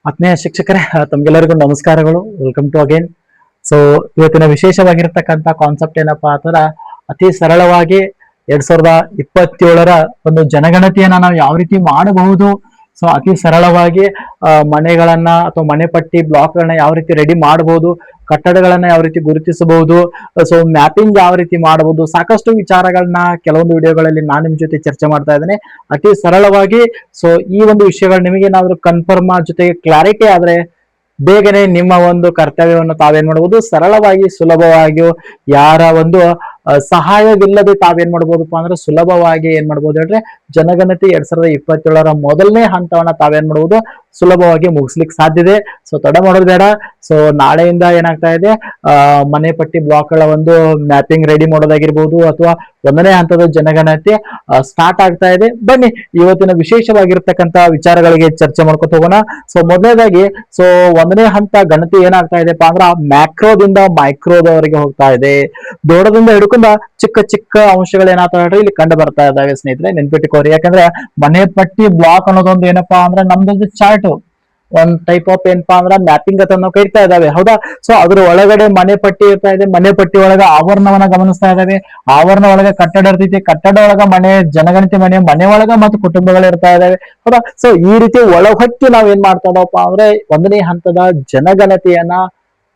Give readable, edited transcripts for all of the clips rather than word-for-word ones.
ಆತ್ಮೀಯ ಶಿಕ್ಷಕರೇ, ತಮ್ಗೆಲ್ಲರಿಗೂ ನಮಸ್ಕಾರಗಳು. Welcome to again. So ಇವತ್ತಿನ ವಿಶೇಷವಾಗಿರ್ತಕ್ಕಂಥ ಕಾನ್ಸೆಪ್ಟ್ ಏನಪ್ಪಾ ಅಂತಂದ್ರ, ಅತಿ ಸರಳವಾಗಿ 2027ರ ಒಂದು ಜನಗಣತಿಯನ್ನ ನಾವು ಯಾವ ರೀತಿ ಮಾಡಬಹುದು, ಸೊ ಅತಿ ಸರಳವಾಗಿ ಮನೆಗಳನ್ನ ಅಥವಾ ಮನೆ ಪಟ್ಟಿ ಬ್ಲಾಕ್ಗಳನ್ನ ಯಾವ ರೀತಿ ರೆಡಿ ಮಾಡಬಹುದು, ಕಟ್ಟಡಗಳನ್ನ ಯಾವ ರೀತಿ ಗುರುತಿಸಬಹುದು, ಸೊ ಮ್ಯಾಪಿಂಗ್ ಯಾವ ರೀತಿ ಮಾಡಬಹುದು, ಸಾಕಷ್ಟು ವಿಚಾರಗಳನ್ನ ಕೆಲವೊಂದು ವಿಡಿಯೋಗಳಲ್ಲಿ ನಾನು ನಿಮ್ ಜೊತೆ ಚರ್ಚೆ ಮಾಡ್ತಾ ಇದ್ದೇನೆ ಅತಿ ಸರಳವಾಗಿ. ಸೊ ಈ ಒಂದು ವಿಷಯಗಳು ನಿಮಗೇನಾದ್ರೂ ಕನ್ಫರ್ಮ್ ಜೊತೆಗೆ ಕ್ಲಾರಿಟಿ ಆದ್ರೆ ಬೇಗನೆ ನಿಮ್ಮ ಒಂದು ಕರ್ತವ್ಯವನ್ನು ತಾವೇನ್ ಮಾಡಬಹುದು, ಸರಳವಾಗಿ ಸುಲಭವಾಗಿಯೂ ಯಾರ ಒಂದು ಸಹಾಯವಿಲ್ಲದೆ ತಾವೇನ್ ಮಾಡ್ಬೋದಪ್ಪ ಅಂದ್ರೆ ಸುಲಭವಾಗಿ ಏನ್ ಮಾಡ್ಬೋದು ಹೇಳ್ರೆ, ಜನಗಣತಿ 2027ರ ಮೊದಲನೇ ಹಂತವನ್ನ ತಾವೇನ್ ಮಾಡ್ಬೋದು ಸುಲಭವಾಗಿ ಮುಗಿಸ್ಲಿಕ್ಕೆ ಸಾಧ್ಯತೆ. ಸೊ ತಡ ಮಾಡೋದು ಬೇಡ. ಸೊ ನಾಳೆಯಿಂದ ಏನಾಗ್ತಾ ಇದೆ, ಮನೆ ಪಟ್ಟಿ ಬ್ಲಾಕ್ಗಳ ಒಂದು ಮ್ಯಾಪಿಂಗ್ ರೆಡಿ ಮಾಡೋದಾಗಿರ್ಬೋದು ಅಥವಾ 1ನೇ ಹಂತದ ಜನಗಣತಿ ಸ್ಟಾರ್ಟ್ ಆಗ್ತಾ ಇದೆ. ಬನ್ನಿ ಇವತ್ತಿನ ವಿಶೇಷವಾಗಿರ್ತಕ್ಕಂಥ ವಿಚಾರಗಳಿಗೆ ಚರ್ಚೆ ಮಾಡ್ಕೊತ ಹೋಗೋಣ. ಸೊ ಮೊದಲನೇದಾಗಿ, ಸೊ 1ನೇ ಹಂತ ಗಣತಿ ಏನಾಗ್ತಾ ಇದೆಪ್ಪ ಅಂದ್ರ ಮ್ಯಾಕ್ರೋದಿಂದ ಮೈಕ್ರೋದವರೆಗೆ ಹೋಗ್ತಾ ಇದೆ. ದೊಡ್ಡದಿಂದ ಹಿಡ್ಕೊಂಡ ಚಿಕ್ಕ ಚಿಕ್ಕ ಅಂಶಗಳು ಏನಾಗ್ತಾ ಹೇಳ್ರಿ ಇಲ್ಲಿ ಕಂಡು ಬರ್ತಾ ಇದಾವೆ ಸ್ನೇಹಿತರೆ, ನೆನ್ಪಿಟ್ಟುಕೋರಿ. ಯಾಕಂದ್ರೆ ಮನೆ ಪಟ್ಟಿ ಬ್ಲಾಕ್ ಅನ್ನೋದೊಂದು ಏನಪ್ಪಾ ಅಂದ್ರೆ ನಮ್ದೊಂದು ಚಾರ್ಟ್, ಒಂದ್ ಟೈಪ್ ಆಫ್ ಏನಪ್ಪಾ ಅಂದ್ರ ಮ್ಯಾಪಿಂಗ್ ಅಂತ ನಾವು ಕರಿತಾ ಇದಾವೆ, ಹೌದಾ. ಸೊ ಅದ್ರ ಒಳಗಡೆ ಮನೆ ಪಟ್ಟಿ ಇರ್ತಾ ಇದೆ, ಮನೆ ಪಟ್ಟಿ ಒಳಗ ಆವರಣವನ್ನ ಗಮನಿಸ್ತಾ ಇದಾವೆ, ಆವರಣ ಒಳಗ ಕಟ್ಟಡ ಇರ್ತೈತಿ, ಕಟ್ಟಡ ಒಳಗ ಮನೆ ಜನಗಣತಿ ಮನೆ ಒಳಗ ಮತ್ತು ಕುಟುಂಬಗಳು ಇರ್ತಾ ಇದಾವೆ, ಹೌದಾ. ಸೊ ಈ ರೀತಿ ಒಳಗೊತ್ತಿ ನಾವ್ ಏನ್ ಮಾಡ್ತಾ ಇದಾವಪ್ಪ ಅಂದ್ರೆ 1ನೇ ಹಂತದ ಜನಗಣತಿಯನ್ನ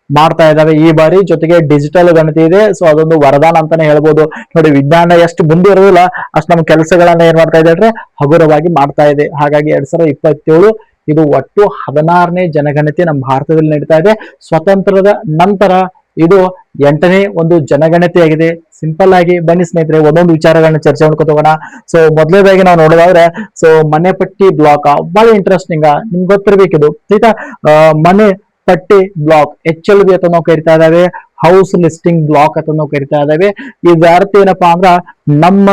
ಮಾಡ್ತಾ ಇದಾವೆ ಈ ಬಾರಿ. ಜೊತೆಗೆ ಡಿಜಿಟಲ್ ಗಣತಿ ಇದೆ. ಸೊ ಅದೊಂದು ವರದಾನ ಅಂತಾನೆ ಹೇಳ್ಬೋದು. ನೋಡಿ, ವಿಜ್ಞಾನ ಎಷ್ಟು ಮುಂದೆ ಇರೋದಿಲ್ಲ ಅಷ್ಟು ನಮ್ಮ ಕೆಲಸಗಳನ್ನ ಏನ್ ಮಾಡ್ತಾ ಇದೆ ಹಗುರವಾಗಿ ಮಾಡ್ತಾ ಇದೆ. ಹಾಗಾಗಿ 2027 ಇದು ಒಟ್ಟು 16ನೇ ಜನಗಣತಿ ನಮ್ಮ ಭಾರತದಲ್ಲಿ ನಡೀತಾ ಇದೆ. ಸ್ವತಂತ್ರದ ನಂತರ ಇದು 8ನೇ ಒಂದು ಜನಗಣತಿ ಆಗಿದೆ. ಸಿಂಪಲ್ ಆಗಿ ಬನ್ನಿ ಸ್ನೇಹಿತರೆ, ಒಂದೊಂದು ವಿಚಾರಗಳನ್ನ ಚರ್ಚೆ ಮಾಡ್ಕೊತ ಹೋಗೋಣ. ಸೊ ಮೊದಲನೇದಾಗಿ ನಾವು ನೋಡೋದಾದ್ರೆ, ಸೊ ಮನೆ ಪಟ್ಟಿ ಬ್ಲಾಕ್ ಬಹಳ ಇಂಟ್ರೆಸ್ಟಿಂಗ್, ನಿಮ್ಗೆ ಗೊತ್ತಿರ್ಬೇಕಿದು ಆಯ್ತಾ. ಮನೆ ಪಟ್ಟಿ ಬ್ಲಾಕ್ HLB ಅಂತ ನಾವು ಕರಿತಾ ಇದಾವೆ, ಹೌಸ್ ಲಿಸ್ಟಿಂಗ್ ಬ್ಲಾಕ್ ಅಂತ ನಾವು ಕರಿತಾ ಇದಾವೆ. ಇದು ಅರ್ಥ ಏನಪ್ಪಾ ಅಂದ್ರ ನಮ್ಮ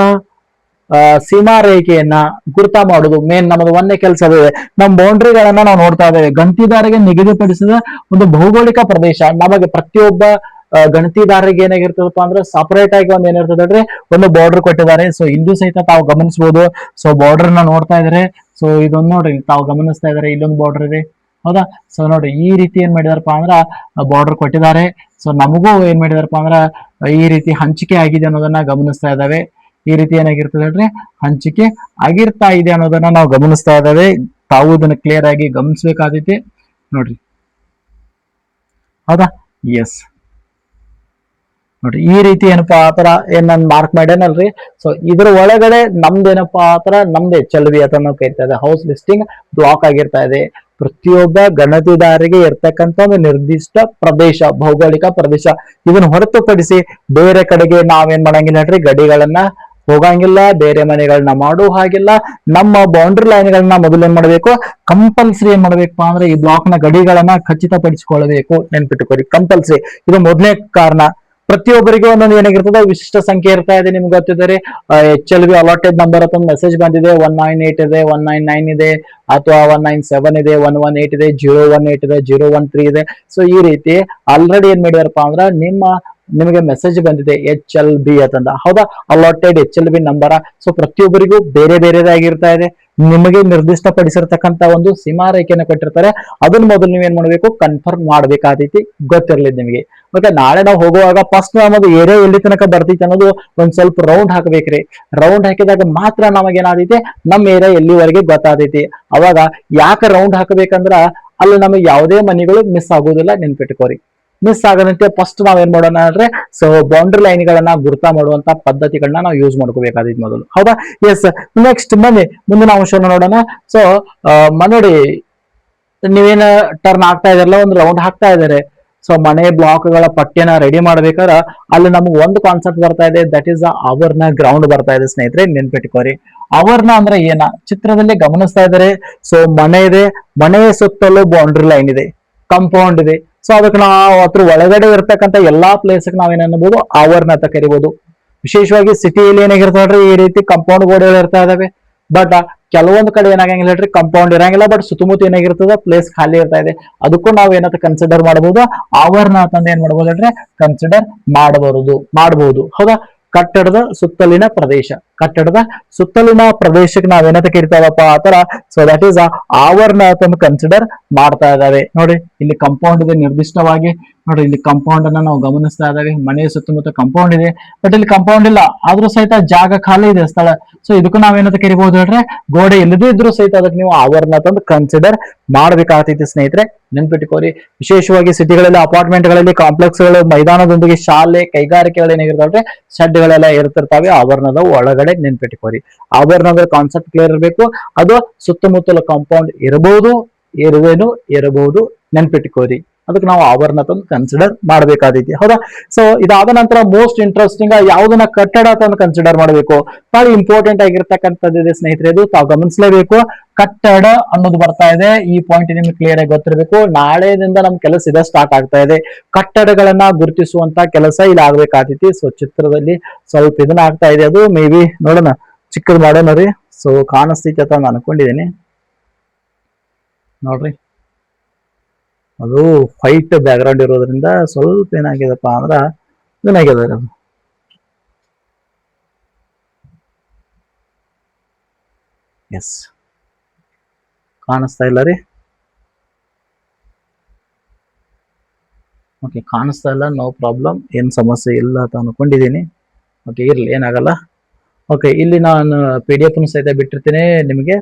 ಸೀಮಾ ರೇಖೆಯನ್ನ ಗುರುತ ಮಾಡುದು ಮೇನ್ ನಮ್ಮದು ಒಂದೇ ಕೆಲಸ ಇದೆ. ನಮ್ಮ ಬೌಂಡ್ರಿಗಳನ್ನ ನಾವು ನೋಡ್ತಾ ಇದ್ದೇವೆ. ಗಣತಿದಾರರಿಗೆ ನಿಗದಿಪಡಿಸಿದ ಒಂದು ಭೌಗೋಳಿಕ ಪ್ರದೇಶ. ನಮಗೆ ಪ್ರತಿಯೊಬ್ಬ ಗಣತಿದಾರರಿಗೆ ಏನಾಗಿರ್ತದಪ್ಪ ಅಂದ್ರೆ ಸಪರೇಟ್ ಆಗಿ ಒಂದ್ ಏನಿರ್ತದೆ ಅಂದ್ರೆ ಒಂದು ಬಾರ್ಡರ್ ಕೊಟ್ಟಿದ್ದಾರೆ. ಸೊ ಇಲ್ಲೂ ಸಹಿತ ತಾವು ಗಮನಿಸಬಹುದು. ಸೊ ಬಾರ್ಡರ್ ನ ನೋಡ್ತಾ ಇದಾರೆ. ಸೊ ಇದೊಂದು ನೋಡ್ರಿ, ತಾವು ಗಮನಿಸ್ತಾ ಇದಾರೆ, ಇಲ್ಲೊಂದು ಬಾರ್ಡರ್ ಇದೆ, ಹೌದಾ. ಸೊ ನೋಡಿ, ಈ ರೀತಿ ಏನ್ ಮಾಡಿದಾರಪ್ಪ ಅಂದ್ರ ಬಾರ್ಡರ್ ಕೊಟ್ಟಿದ್ದಾರೆ. ಸೊ ನಮಗೂ ಏನ್ ಮಾಡಿದಾರಪ್ಪ ಅಂದ್ರ ಈ ರೀತಿ ಹಂಚಿಕೆ ಆಗಿದೆ ಅನ್ನೋದನ್ನ ಗಮನಿಸ್ತಾ ಇದ್ದಾವೆ. ಈ ರೀತಿ ಏನಾಗಿರ್ತದೆ ಅಂದ್ರೆ ಹಂಚಿಕೆ ಆಗಿರ್ತಾ ಇದೆ ಅನ್ನೋದನ್ನ ನಾವು ಗಮನಿಸ್ತಾ ಇದ್ದಾವೆ. ತಾವು ಇದನ್ನ ಕ್ಲಿಯರ್ ಆಗಿ ಗಮನಿಸ್ಬೇಕಾದೈತಿ ನೋಡ್ರಿ, ಹೌದಾ. ಎಸ್ ನೋಡ್ರಿ, ಈ ರೀತಿ ಏನಪ್ಪಾ ಆತರ ಏನ್ ನಾನು ಮಾರ್ಕ್ ಮಾಡ್ಯಾನಲ್ರಿ. ಸೊ ಇದ್ರ ಒಳಗಡೆ ನಮ್ದೇನಪ್ಪಾ ಆತರ ನಮ್ದು HLB ಅಂತ ನಾವು ಕರಿತಾ ಇದೆ, ಹೌಸ್ ಲಿಸ್ಟಿಂಗ್ ಬ್ಲಾಕ್ ಆಗಿರ್ತಾ ಇದೆ. ಪ್ರತಿಯೊಬ್ಬ ಗಣತಿದಾರರಿಗೆ ಇರ್ತಕ್ಕಂಥ ಒಂದು ನಿರ್ದಿಷ್ಟ ಪ್ರದೇಶ, ಭೌಗೋಳಿಕ ಪ್ರದೇಶ. ಇದನ್ನ ಹೊರತುಪಡಿಸಿ ಬೇರೆ ಕಡೆಗೆ ನಾವೇನ್ ಮಾಡಂಗಿಲ್ಲ ಹೇಳ್ರಿ, ಗಡಿಗಳನ್ನ ಹೋಗಂಗಿಲ್ಲ, ಬೇರೆ ಮನೆಗಳನ್ನ ಮಾಡೋ ಹಾಗಿಲ್ಲ. ನಮ್ಮ ಬೌಂಡ್ರಿ ಲೈನ್ಗಳನ್ನ ಮೊದಲು ಏನ್ ಮಾಡ್ಬೇಕು, ಕಂಪಲ್ಸರಿ ಏನ್ ಮಾಡ್ಬೇಕಪ್ಪ ಅಂದ್ರೆ ಈ ಬ್ಲಾಕ್ ನ ಗಡಿಗಳನ್ನ ಖಚಿತಪಡಿಸಿಕೊಳ್ಳಬೇಕು. ನೆನ್ಪಿಟ್ಟುಕೊರಿ, ಕಂಪಲ್ಸರಿ. ಇದು ಮೊದಲನೇ ಕಾರಣ. ಪ್ರತಿಯೊಬ್ಬರಿಗೂ ಒಂದೊಂದು ಏನಾಗಿರ್ತದೆ, ವಿಶಿಷ್ಟ ಸಂಖ್ಯೆ ಇರ್ತಾ ಇದೆ. ನಿಮ್ಗೆ ಗೊತ್ತಿದ್ದಾರೆ, HLB ಅಲಾಟೆಡ್ ನಂಬರ್ ಅಂತ ಒಂದು ಮೆಸೇಜ್ ಬಂದಿದೆ. 198 ಇದೆ, 199 ಇದೆ, ಅಥವಾ 197 ಇದೆ, 118 ಇದೆ, 018 ಇದೆ, 013 ಇದೆ. ಸೊ ಈ ರೀತಿ ಆಲ್ರೆಡಿ ಏನ್ ಮಾಡಿದಾರಪ್ಪ ಅಂದ್ರ ನಿಮಗೆ ಮೆಸೇಜ್ ಬಂದಿದೆ HLB ಅಂತಂದ, ಹೌದಾ. Allotted HLB number. ಸೊ ಪ್ರತಿಯೊಬ್ಬರಿಗೂ ಬೇರೆ ಬೇರೆದಾಗಿರ್ತಾ ಇದೆ. ನಿಮಗೆ ನಿರ್ದಿಷ್ಟಪಡಿಸಿರ್ತಕ್ಕಂಥ ಒಂದು ಸೀಮಾ ರೇಖೆಯನ್ನು ಕೊಟ್ಟಿರ್ತಾರೆ. ಅದನ್ನ ಮೊದಲು ನೀವೇನ್ ಮಾಡ್ಬೇಕು, ಕನ್ಫರ್ಮ್ ಮಾಡ್ಬೇಕಾದೈತಿ, ಗೊತ್ತಿರ್ಲಿ ನಿಮಗೆ. ಮತ್ತೆ ನಾಳೆ ನಾವು ಹೋಗುವಾಗ ಫಸ್ಟ್ ನಮ್ಮದು ಏರಿಯಾ ಎಲ್ಲಿ ತನಕ ಬರ್ತೈತಿ ಅನ್ನೋದು ಒಂದ್ ಸ್ವಲ್ಪ ರೌಂಡ್ ಹಾಕ್ಬೇಕ್ರಿ. ರೌಂಡ್ ಹಾಕಿದಾಗ ಮಾತ್ರ ನಮಗೇನಾದೈತಿ, ನಮ್ಮ ಏರಿಯಾ ಎಲ್ಲಿವರೆಗೆ ಗೊತ್ತಾದೈತಿ. ಅವಾಗ ಯಾಕೆ ರೌಂಡ್ ಹಾಕಬೇಕಂದ್ರ ಅಲ್ಲಿ ನಮಗೆ ಯಾವುದೇ ಮನೆಗಳು ಮಿಸ್ ಆಗೋದಿಲ್ಲ. ನೆನ್ಪಿಟ್ಕೋರಿ, ಮಿಸ್ ಆಗದಂತೆ ಫಸ್ಟ್ ನಾವೇನ್ ಮಾಡೋಣ ಅಂದ್ರೆ, ಸೊ ಬೌಂಡ್ರಿ ಲೈನ್ ಗಳನ್ನ ಗುರುತ ಮಾಡುವಂತ ಪದ್ಧತಿಗಳನ್ನ ನಾವು ಯೂಸ್ ಮಾಡ್ಕೋಬೇಕಾದೈತಿ ಮೊದಲು, ಹೌದಾ. ಎಸ್, ನೆಕ್ಸ್ಟ್ ಬನ್ನಿ ಮುಂದಿನ ಅಂಶವನ್ನು ನೋಡೋಣ. ಸೊ ನೋಡಿ, ನೀವೇನ ಟರ್ನ್ ಆಗ್ತಾ ಇದಾರಲ್ಲ, ಒಂದು ರೌಂಡ್ ಹಾಕ್ತಾ ಇದಾರೆ. ಸೊ ಮನೆ ಬ್ಲಾಕ್ ಗಳ ಪಟ್ಟಿಯನ್ನ ರೆಡಿ ಮಾಡ್ಬೇಕಾದ್ರೆ ಅಲ್ಲಿ ನಮ್ಗೆ ಒಂದು ಕಾನ್ಸೆಪ್ಟ್ ಬರ್ತಾ ಇದೆ, ದಟ್ ಈಸ್ ಆವರಣ ಗ್ರೌಂಡ್ ಬರ್ತಾ ಇದೆ ಸ್ನೇಹಿತರೆ, ನೆನ್ಪಿಟ್ಕೋರಿ. ಆವರಣ ಅಂದ್ರೆ ಏನ ಚಿತ್ರದಲ್ಲಿ ಗಮನಿಸ್ತಾ ಇದ್ದಾರೆ. ಸೊ ಮನೆ ಇದೆ, ಮನೆಯ ಸುತ್ತಲೂ ಬೌಂಡ್ರಿ ಲೈನ್ ಇದೆ, ಕಾಂಪೌಂಡ್ ಇದೆ. ಸೊ ಅದಕ್ಕೆ ನಾವು ಅದ್ರ ಒಳಗಡೆ ಇರ್ತಕ್ಕಂಥ ಎಲ್ಲಾ ಪ್ಲೇಸ್ ನಾವೇನ್ ಅನ್ಬೋದು, ಆವರಣ ಅಂತ ಕರಿಬಹುದು. ವಿಶೇಷವಾಗಿ ಸಿಟಿಯಲ್ಲಿ ಏನಾಗಿರ್ತಾವ್ರಿ, ಈ ರೀತಿ ಕಾಂಪೌಂಡ್ ಗೋಡೆಗಳು ಇರ್ತಾ ಇದಾವೆ. ಬಟ್ ಕೆಲವೊಂದು ಕಡೆ ಏನಾಗಂಗಿಲ್ಲ ಹೇಳ್ರಿ, ಕಾಂಪೌಂಡ್ ಇರಂಗಿಲ್ಲ, ಬಟ್ ಸುತ್ತಮುತ್ತ ಏನಾಗಿರ್ತದ ಪ್ಲೇಸ್ ಖಾಲಿ ಇರ್ತಾ ಇದೆ. ಅದಕ್ಕೂ ನಾವು ಏನಂತ ಕನ್ಸಿಡರ್ ಮಾಡಬಹುದು, ಆವರಣ ಅಂತಂದ ಏನ್ ಮಾಡ್ಬೋದು ಹೇಳ್ರಿ, ಕನ್ಸಿಡರ್ ಮಾಡಬಹುದು, ಹೌದಾ. ಕಟ್ಟಡದ ಸುತ್ತಲಿನ ಪ್ರದೇಶ. ಕಟ್ಟಡದ ಸುತ್ತಲಿನ ಪ್ರದೇಶಕ್ಕೆ ನಾವೇನಂತ ಕರಿತಾವಪ್ಪ ಆತರ. ಸೊ ದಟ್ ಈಸ್ ಆವರಣ ಅಂತ ಕನ್ಸಿಡರ್ ಮಾಡ್ತಾ ಇದ್ದಾವೆ. ನೋಡಿ ಇಲ್ಲಿ ಕಾಂಪೌಂಡ್ ಇದೆ ನಿರ್ದಿಷ್ಟವಾಗಿ. ನೋಡಿ ಇಲ್ಲಿ ಕಾಂಪೌಂಡ್ ಅನ್ನ ನಾವು ಗಮನಿಸ್ತಾ ಇದ್ದಾವೆ. ಮನೆಯ ಸುತ್ತಮುತ್ತ ಕಾಂಪೌಂಡ್ ಇದೆ, ಬಟ್ ಇಲ್ಲಿ ಕಾಂಪೌಂಡ್ ಇಲ್ಲ, ಆದ್ರೂ ಸಹಿತ ಜಾಗ ಖಾಲಿ ಇದೆ ಸ್ಥಳ. ಸೊ ಇದಕ್ಕೂ ನಾವೇನಂತ ಕರಿಬಹುದು ಹೇಳ್ರೆ, ಗೋಡೆ ಇಲ್ಲದೇ ಇದ್ರೂ ಸಹಿತ ಅದಕ್ಕೆ ನೀವು ಆವರಣ ತಂದು ಕನ್ಸಿಡರ್ ಮಾಡ್ಬೇಕಾಗ್ತೈತಿ ಸ್ನೇಹಿತರೆ, ನೆನ್ಪಿಟ್ಕೋರಿ. ವಿಶೇಷವಾಗಿ ಸಿಟಿಗಳಲ್ಲಿ, ಅಪಾರ್ಟ್ಮೆಂಟ್ ಗಳಲ್ಲಿ, ಕಾಂಪ್ಲೆಕ್ಸ್ ಗಳು, ಮೈದಾನದೊಂದಿಗೆ ಶಾಲೆ, ಕೈಗಾರಿಕೆಗಳು ಏನಾಗಿರ್ತಾವ್ರೆ, ಶೆಡ್ಗಳೆಲ್ಲ ಇರ್ತಿರ್ತಾವೆ ಆವರಣದ ಒಳಗಡೆ. ನೆನ್ಪಿಟ್ಕೋರಿ, ಆವರಣದ ಕಾನ್ಸೆಪ್ಟ್ ಕ್ಲಿಯರ್ ಇರಬೇಕು. ಅದು ಸುತ್ತಮುತ್ತಲ ಕಾಂಪೌಂಡ್ ಇರಬಹುದು, ಇರಬಹುದು, ನೆನ್ಪಿಟ್ಕೋರಿ. ಅದಕ್ಕೆ ನಾವು ಆವರಣ ತಂದು ಕನ್ಸಿಡರ್ ಮಾಡ್ಬೇಕಾದೈತಿ, ಹೌದಾ. ಸೊ ಇದಾದ ನಂತರ ಮೋಸ್ಟ್ ಇಂಟ್ರೆಸ್ಟಿಂಗ್ ಯಾವ್ದನ್ನ ಕಟ್ಟಡ ತಂದು ಕನ್ಸಿಡರ್ ಮಾಡಬೇಕು, ಬಹಳ ಇಂಪಾರ್ಟೆಂಟ್ ಆಗಿರ್ತಕ್ಕಂಥದ್ದಿದೆ ಸ್ನೇಹಿತರೆ. ಇದು ತಾವು ಗಮನಿಸಲೇಬೇಕು. ಕಟ್ಟಡ ಅನ್ನೋದು ಬರ್ತಾ ಇದೆ, ಈ ಪಾಯಿಂಟ್ ನಿಮ್ಗೆ ಕ್ಲಿಯರ್ ಆಗಿ ಗೊತ್ತಿರಬೇಕು. ನಾಳೆದಿಂದ ನಮ್ ಕೆಲಸ ಇದೆ ಸ್ಟಾರ್ಟ್ ಆಗ್ತಾ ಇದೆ. ಕಟ್ಟಡಗಳನ್ನ ಗುರುತಿಸುವಂತ ಕೆಲಸ ಇಲ್ಲಿ ಆಗ್ಬೇಕಾಗ್ತೈತಿ. ಸೊ ಚಿತ್ರದಲ್ಲಿ ಸ್ವಲ್ಪ ಇದನ್ನ ಆಗ್ತಾ ಇದೆ, ಅದು ಮೇ ಬಿ ನೋಡೋಣ, ಚಿಕ್ಕದ್ ಮಾಡೋಣ ರೀ. ಸೊ ಕಾಣಿಸ್ತೈತಿ ಅಂತ ನಾನು ಅನ್ಕೊಂಡಿದ್ದೀನಿ, ನೋಡ್ರಿ. ಅದು ವೈಟ್ ಬ್ಯಾಕ್ ಗ್ರೌಂಡ್ ಇರೋದ್ರಿಂದ ಸ್ವಲ್ಪ ಏನಾಗಿದೆಪ್ಪ ಅಂದ್ರ ಏನಾಗಿದೆ ಅದು. ಎಸ್, ಕಾಣಿಸ್ತಾ ಇಲ್ಲ ರೀ. ಓಕೆ, ಕಾಣಿಸ್ತಾ ಇಲ್ಲ, ನೋ ಪ್ರಾಬ್ಲಮ್, ಏನ್ ಸಮಸ್ಯೆ ಇಲ್ಲ ಅಂತ ಅನ್ಕೊಂಡಿದ್ದೀನಿ. ಓಕೆ, ಇರ್ಲಿ, ಏನಾಗಲ್ಲ. ಓಕೆ, ಇಲ್ಲಿ ನಾನು PDF ಸಹಿತ ಬಿಟ್ಟಿರ್ತೀನಿ ನಿಮಗೆ.